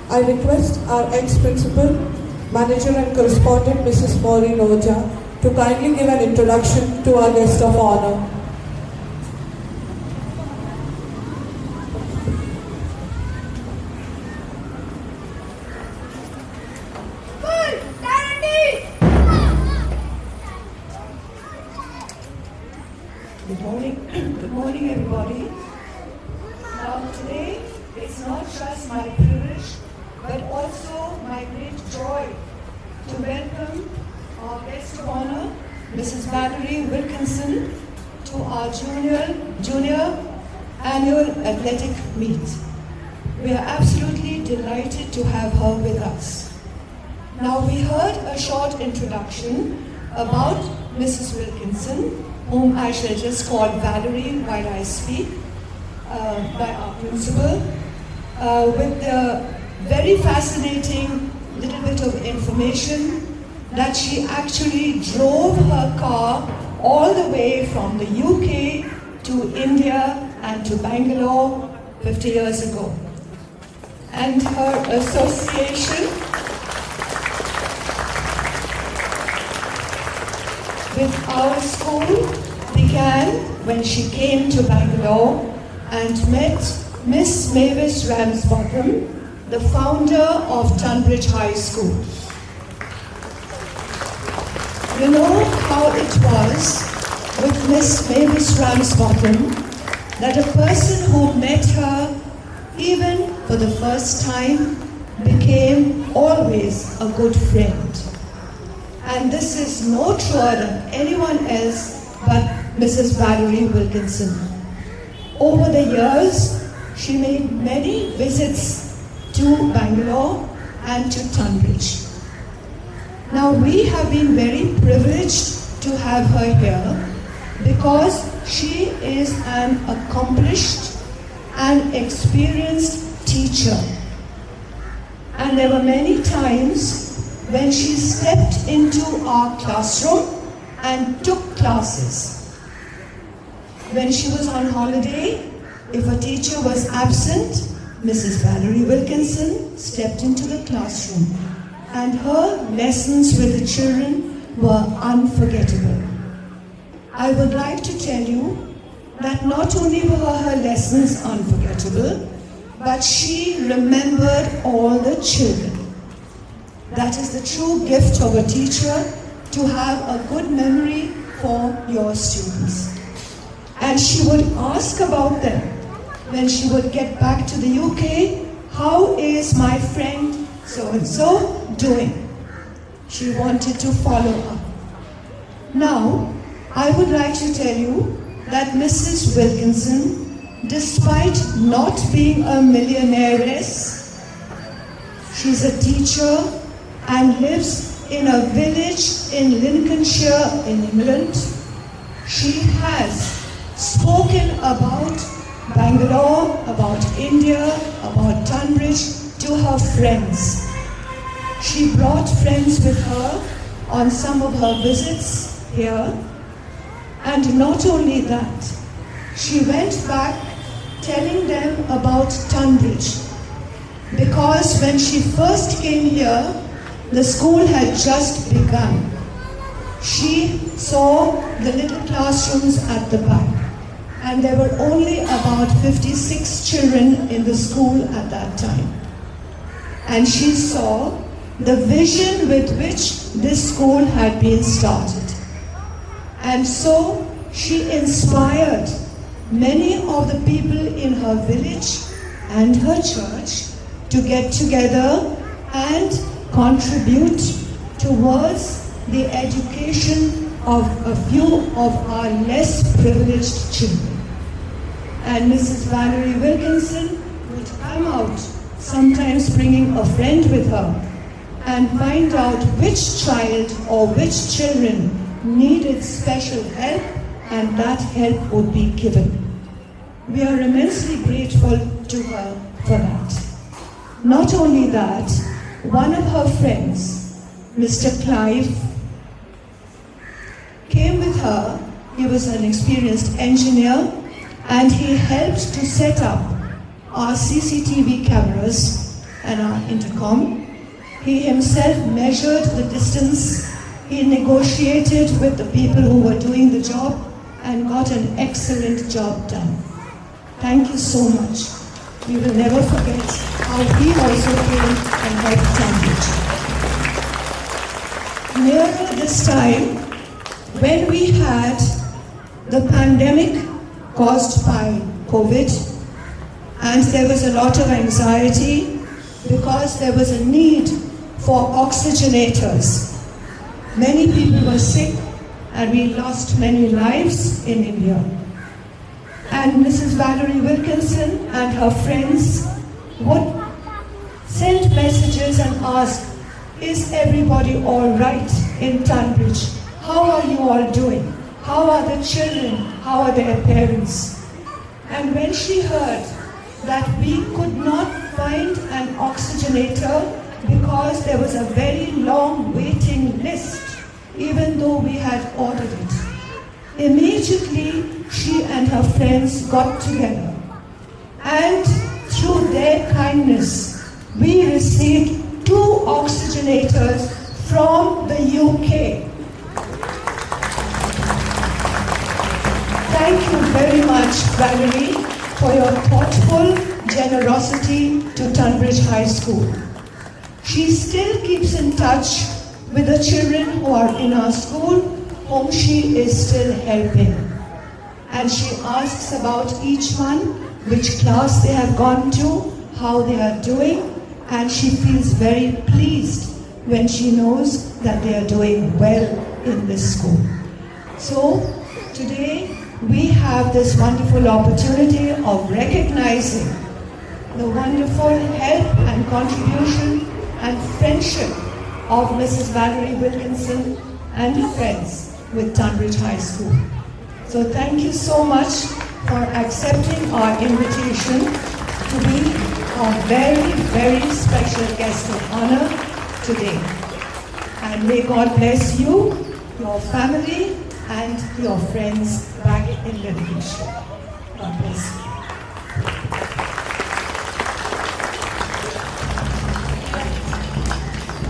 I request our ex-principal, manager and correspondent Mrs. Maureen Ojha to kindly give an introduction to our guest of honor. Good morning everybody. Now today it's not just my privilege but also my great joy to welcome our guest of honor, Mrs. Valerie Wilkinson, to our junior annual athletic meet. We are absolutely delighted to have her with us. Now we heard a short introduction about Mrs. Wilkinson, whom I shall just call Valerie while I speak, by our principal, with the very fascinating little bit of information that she actually drove her car all the way from the UK to India and to Bangalore 50 years ago. And her association with our school began when she came to Bangalore and met Miss Mavis Ramsbottom, the founder of Tunbridge High School. You know how it was with Miss Mavis Ramsbottom that a person who met her even for the first time became always a good friend. And this is no truer than anyone else but Mrs. Valerie Wilkinson. Over the years, she made many visits to Bangalore and to Tunbridge. Now we have been very privileged to have her here because she is an accomplished and experienced teacher. And there were many times when she stepped into our classroom and took classes. When she was on holiday, if a teacher was absent, Mrs. Valerie Wilkinson stepped into the classroom, and her lessons with the children were unforgettable. I would like to tell you that not only were her lessons unforgettable, but she remembered all the children. That is the true gift of a teacher, to have a good memory for your students. And she would ask about them when she would get back to the UK. How is my friend so-and-so doing? She wanted to follow up. Now, I would like to tell you that Mrs. Wilkinson, despite not being a millionairess, she's a teacher and lives in a village in Lincolnshire in England. She has spoken about Bangalore, about India, about Tunbridge to her friends. She brought friends with her on some of her visits here. And not only that, she went back telling them about Tunbridge. Because when she first came here, the school had just begun. She saw the little classrooms at the back, and there were only about 56 children in the school at that time. And she saw the vision with which this school had been started. And so she inspired many of the people in her village and her church to get together and contribute towards the education of a few of our less privileged children. And Mrs. Valerie Wilkinson would come out, sometimes bringing a friend with her, and find out which child or which children needed special help, and that help would be given. We are immensely grateful to her for that. Not only that, one of her friends, Mr. Clive, came with her. He was an experienced engineer, and he helped to set up our CCTV cameras and our intercom. He himself measured the distance. He negotiated with the people who were doing the job and got an excellent job done. Thank you so much. We will never forget how he also came and helped Cambridge. Nearer this time, when we had the pandemic caused by COVID, and there was a lot of anxiety because there was a need for oxygenators. Many people were sick and we lost many lives in India. And Mrs. Valerie Wilkinson and her friends would send messages and ask, is everybody all right in Tunbridge? How are you all doing? How are the children? How are their parents? And when she heard that we could not find an oxygenator because there was a very long waiting list, even though we had ordered it, immediately she and her friends got together. And through their kindness, we received 2 oxygenators from the UK. Thank you very much, Valerie, for your thoughtful generosity to Tunbridge High School. She still keeps in touch with the children who are in our school, whom she is still helping. And she asks about each one, which class they have gone to, how they are doing, and she feels very pleased when she knows that they are doing well in this school. So today we have this wonderful opportunity of recognizing the wonderful help and contribution and friendship of Mrs. Valerie Wilkinson and her friends with Tunbridge High School. So thank you so much for accepting our invitation to be our very, very special guest of honor today. And may God bless you, your family, and your friends back in Liverpool. God bless you.